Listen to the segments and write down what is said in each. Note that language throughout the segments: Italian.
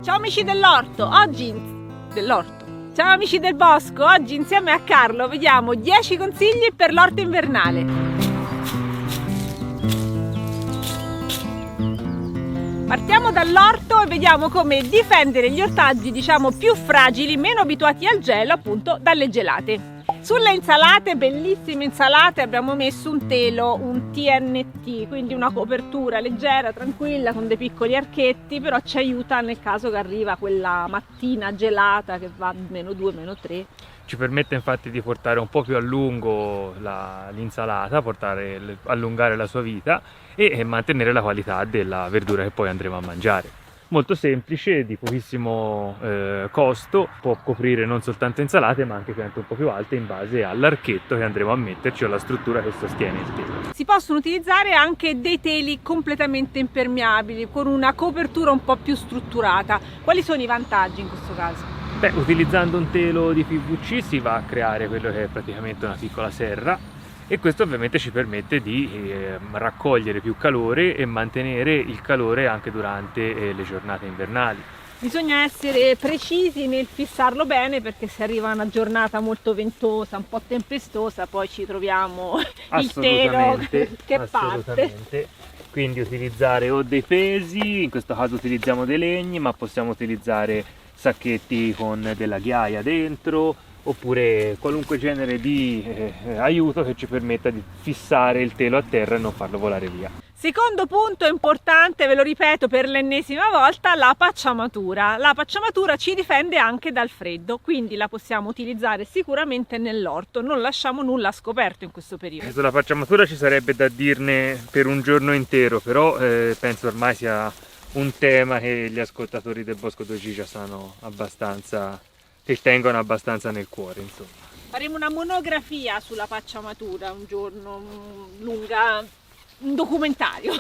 Ciao amici dell'orto, ciao amici del bosco, oggi insieme a Carlo vediamo 10 consigli per l'orto invernale. Partiamo dall'orto e vediamo come difendere gli ortaggi, diciamo, più fragili, meno abituati al gelo, appunto dalle gelate. Sulle insalate, bellissime insalate, abbiamo messo un telo, un TNT, quindi una copertura leggera, tranquilla, con dei piccoli archetti, però ci aiuta nel caso che arriva quella mattina gelata che va -2, -3. Ci permette infatti di portare un po' più a lungo l'insalata, allungare la sua vita e mantenere la qualità della verdura che poi andremo a mangiare. Molto semplice, di pochissimo costo, può coprire non soltanto insalate ma anche piante un po' più alte in base all'archetto che andremo a metterci o alla struttura che sostiene il telo. Si possono utilizzare anche dei teli completamente impermeabili con una copertura un po' più strutturata. Quali sono i vantaggi in questo caso? Beh, utilizzando un telo di PVC si va a creare quello che è praticamente una piccola serra e questo ovviamente ci permette di raccogliere più calore e mantenere il calore anche durante le giornate invernali. Bisogna essere precisi nel fissarlo bene, perché se arriva una giornata molto ventosa, un po' tempestosa, poi ci troviamo il telo che parte. Quindi utilizzare o dei pesi, in questo caso utilizziamo dei legni, ma possiamo utilizzare sacchetti con della ghiaia dentro, oppure qualunque genere di aiuto che ci permetta di fissare il telo a terra e non farlo volare via. Secondo punto importante, ve lo ripeto per l'ennesima volta, la pacciamatura. La pacciamatura ci difende anche dal freddo, quindi la possiamo utilizzare sicuramente nell'orto, non lasciamo nulla scoperto in questo periodo. Sulla pacciamatura ci sarebbe da dirne per un giorno intero, però penso ormai sia un tema che gli ascoltatori del Bosco d'Ogigia sanno abbastanza, che tengono abbastanza nel cuore, insomma. Faremo una monografia sulla pacciamatura un giorno, lunga, un documentario.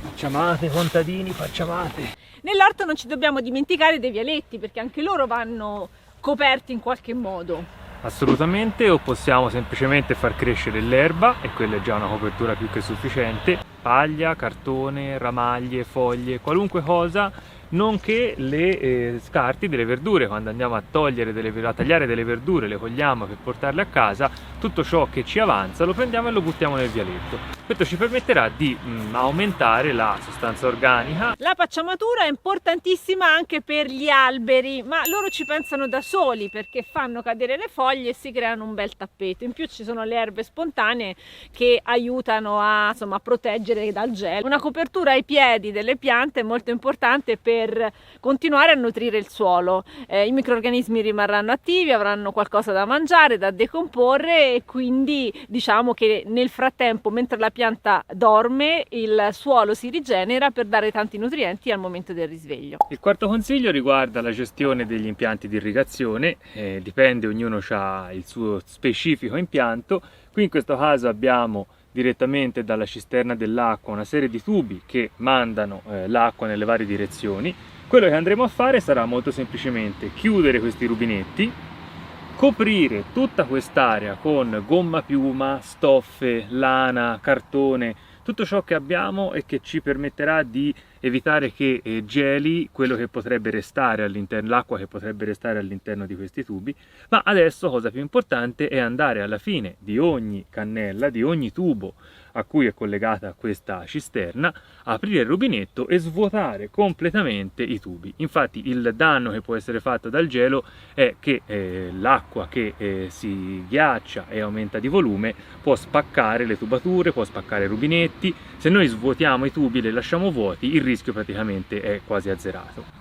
Pacciamate, contadini, pacciamate! Nell'orto non ci dobbiamo dimenticare dei vialetti, perché anche loro vanno coperti in qualche modo. Assolutamente, o possiamo semplicemente far crescere l'erba, e quella è già una copertura più che sufficiente, paglia, cartone, ramaglie, foglie, qualunque cosa, nonché le scarti delle verdure. Quando andiamo a tagliare delle verdure, le cogliamo per portarle a casa, tutto ciò che ci avanza lo prendiamo e lo buttiamo nel vialetto. Questo ci permetterà di aumentare la sostanza organica. La pacciamatura è importantissima anche per gli alberi, ma loro ci pensano da soli, perché fanno cadere le foglie e si creano un bel tappeto. In più ci sono le erbe spontanee che aiutano a proteggere dal gelo. Una copertura ai piedi delle piante è molto importante per continuare a nutrire il suolo. I microrganismi rimarranno attivi, avranno qualcosa da mangiare, da decomporre, e quindi diciamo che nel frattempo, mentre la pianta dorme, il suolo si rigenera per dare tanti nutrienti al momento del risveglio. Il quarto consiglio riguarda la gestione degli impianti di irrigazione. Dipende, ognuno ha il suo specifico impianto. Qui in questo caso abbiamo direttamente dalla cisterna dell'acqua una serie di tubi che mandano l'acqua nelle varie direzioni. Quello che andremo a fare sarà molto semplicemente chiudere questi rubinetti, coprire tutta quest'area con gomma piuma, stoffe, lana, cartone, tutto ciò che abbiamo e che ci permetterà di evitare che geli quello che potrebbe restare all'interno, l'acqua che potrebbe restare all'interno di questi tubi. Ma adesso, cosa più importante, è andare alla fine di ogni cannella, di ogni tubo a cui è collegata questa cisterna, aprire il rubinetto e svuotare completamente i tubi. Infatti il danno che può essere fatto dal gelo è che l'acqua che si ghiaccia e aumenta di volume può spaccare le tubature, può spaccare i rubinetti. Se noi svuotiamo i tubi e li lasciamo vuoti, il rischio praticamente è quasi azzerato.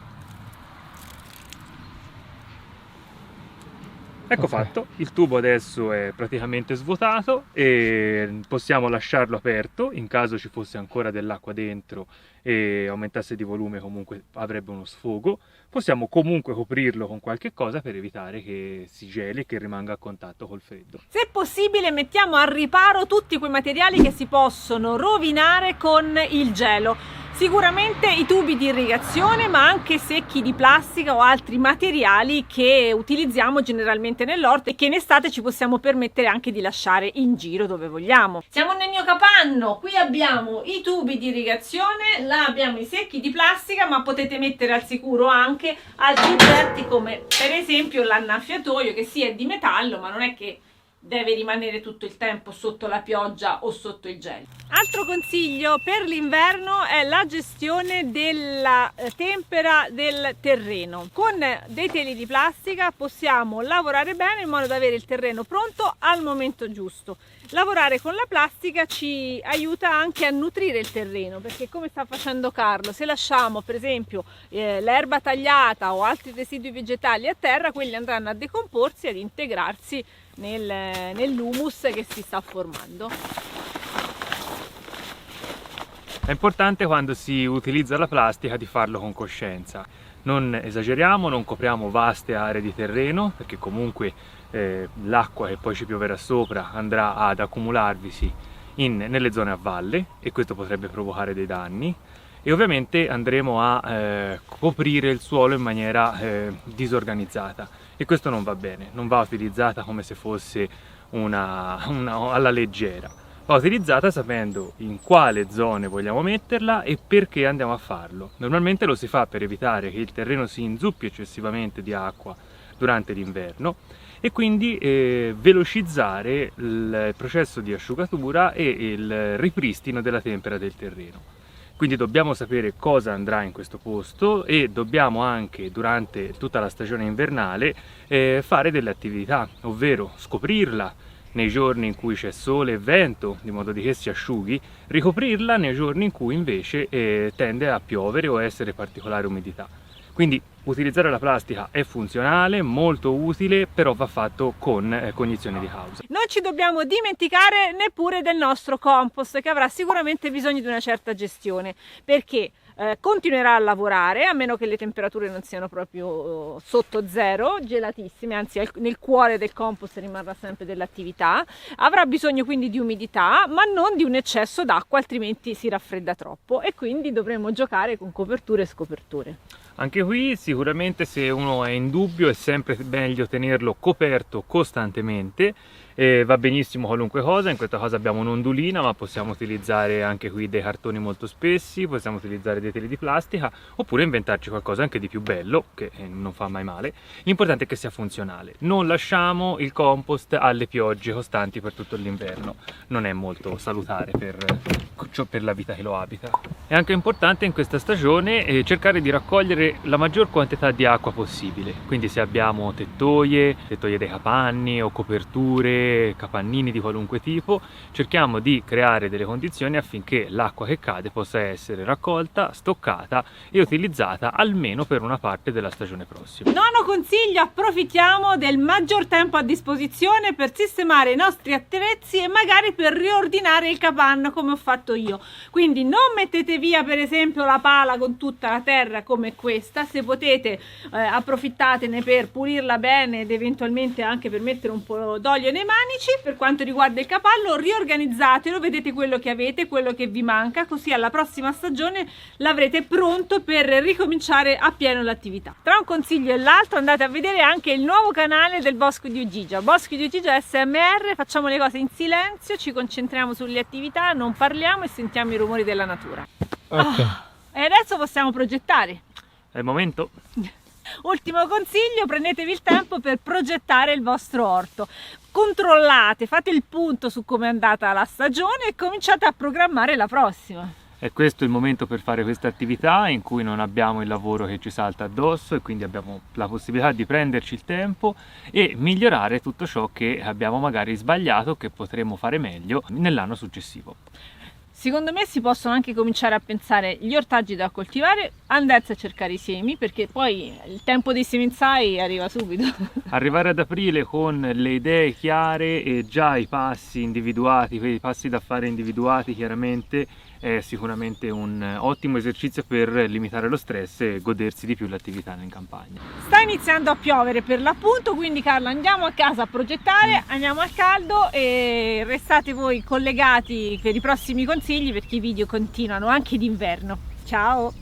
Ecco fatto, il tubo adesso è praticamente svuotato e possiamo lasciarlo aperto in caso ci fosse ancora dell'acqua dentro e aumentasse di volume, comunque avrebbe uno sfogo. Possiamo comunque coprirlo con qualche cosa per evitare che si geli e che rimanga a contatto col freddo. Se possibile mettiamo al riparo tutti quei materiali che si possono rovinare con il gelo. Sicuramente i tubi di irrigazione, ma anche secchi di plastica o altri materiali che utilizziamo generalmente nell'orto e che in estate ci possiamo permettere anche di lasciare in giro dove vogliamo. Siamo nel mio capanno, qui abbiamo i tubi di irrigazione, là abbiamo i secchi di plastica, ma potete mettere al sicuro anche altri oggetti come per esempio l'annaffiatoio, che sì è di metallo, ma non è che deve rimanere tutto il tempo sotto la pioggia o sotto il gelo. Altro consiglio per l'inverno è la gestione della tempera del terreno. Con dei teli di plastica possiamo lavorare bene in modo da avere il terreno pronto al momento giusto. Lavorare con la plastica ci aiuta anche a nutrire il terreno, perché come sta facendo Carlo, se lasciamo per esempio l'erba tagliata o altri residui vegetali a terra, quelli andranno a decomporsi e ad integrarsi nell'humus che si sta formando. È importante quando si utilizza la plastica di farlo con coscienza. Non esageriamo, non copriamo vaste aree di terreno, perché comunque l'acqua che poi ci pioverà sopra andrà ad accumularvisi nelle zone a valle e questo potrebbe provocare dei danni. E ovviamente andremo a coprire il suolo in maniera disorganizzata e questo non va bene, non va utilizzata come se fosse alla leggera, va utilizzata sapendo in quale zone vogliamo metterla e perché andiamo a farlo. Normalmente lo si fa per evitare che il terreno si inzuppi eccessivamente di acqua durante l'inverno e quindi velocizzare il processo di asciugatura e il ripristino della tempera del terreno. Quindi dobbiamo sapere cosa andrà in questo posto e dobbiamo anche durante tutta la stagione invernale fare delle attività, ovvero scoprirla nei giorni in cui c'è sole e vento, di modo che si asciughi, ricoprirla nei giorni in cui invece tende a piovere o a essere particolare umidità. Quindi utilizzare la plastica è funzionale, molto utile, però va fatto con cognizione di causa. Non ci dobbiamo dimenticare neppure del nostro compost, che avrà sicuramente bisogno di una certa gestione, perché continuerà a lavorare a meno che le temperature non siano proprio sotto zero, gelatissime, anzi nel cuore del compost rimarrà sempre dell'attività, avrà bisogno quindi di umidità ma non di un eccesso d'acqua, altrimenti si raffredda troppo e quindi dovremo giocare con coperture e scoperture. Anche qui sicuramente se uno è in dubbio è sempre meglio tenerlo coperto costantemente. Va benissimo qualunque cosa, in questa cosa abbiamo un'ondulina, ma possiamo utilizzare anche qui dei cartoni molto spessi, possiamo utilizzare dei teli di plastica oppure inventarci qualcosa anche di più bello che non fa mai male. L'importante è che sia funzionale. Non lasciamo il compost alle piogge costanti per tutto l'inverno, non è molto salutare per la vita che lo abita. È anche importante in questa stagione cercare di raccogliere la maggior quantità di acqua possibile, quindi se abbiamo tettoie dei capanni o coperture, capannini di qualunque tipo, cerchiamo di creare delle condizioni affinché l'acqua che cade possa essere raccolta, stoccata e utilizzata almeno per una parte della stagione prossima. Nono consiglio: approfittiamo del maggior tempo a disposizione per sistemare i nostri attrezzi e magari per riordinare il capanno come ho fatto io. Quindi non mettete via per esempio la pala con tutta la terra come questa, se potete approfittatene per pulirla bene ed eventualmente anche per mettere un po' d'olio nei manici. Per quanto riguarda il capanno, riorganizzatelo, vedete quello che avete, quello che vi manca, così alla prossima stagione l'avrete pronto per ricominciare a pieno l'attività. Tra un consiglio e l'altro andate a vedere anche il nuovo canale del Bosco di Ugigia, Bosco di Ugigia SMR. Facciamo le cose in silenzio, ci concentriamo sulle attività, non parliamo e sentiamo i rumori della natura. Okay. E adesso possiamo progettare. È il momento? Ultimo consiglio: prendetevi il tempo per progettare il vostro orto, controllate, fate il punto su come è andata la stagione e cominciate a programmare la prossima. È questo il momento per fare questa attività in cui non abbiamo il lavoro che ci salta addosso e quindi abbiamo la possibilità di prenderci il tempo e migliorare tutto ciò che abbiamo magari sbagliato, che potremo fare meglio nell'anno successivo. Secondo me si possono anche cominciare a pensare gli ortaggi da coltivare, andarsi a cercare i semi, perché poi il tempo dei semenzai arriva subito. Arrivare ad aprile con le idee chiare e già i passi individuati, quei passi da fare individuati chiaramente, è sicuramente un ottimo esercizio per limitare lo stress e godersi di più l'attività in campagna. Sta iniziando a piovere per l'appunto, quindi Carlo andiamo a casa a progettare, andiamo al caldo e restate voi collegati per i prossimi consigli perché i video continuano anche d'inverno. Ciao!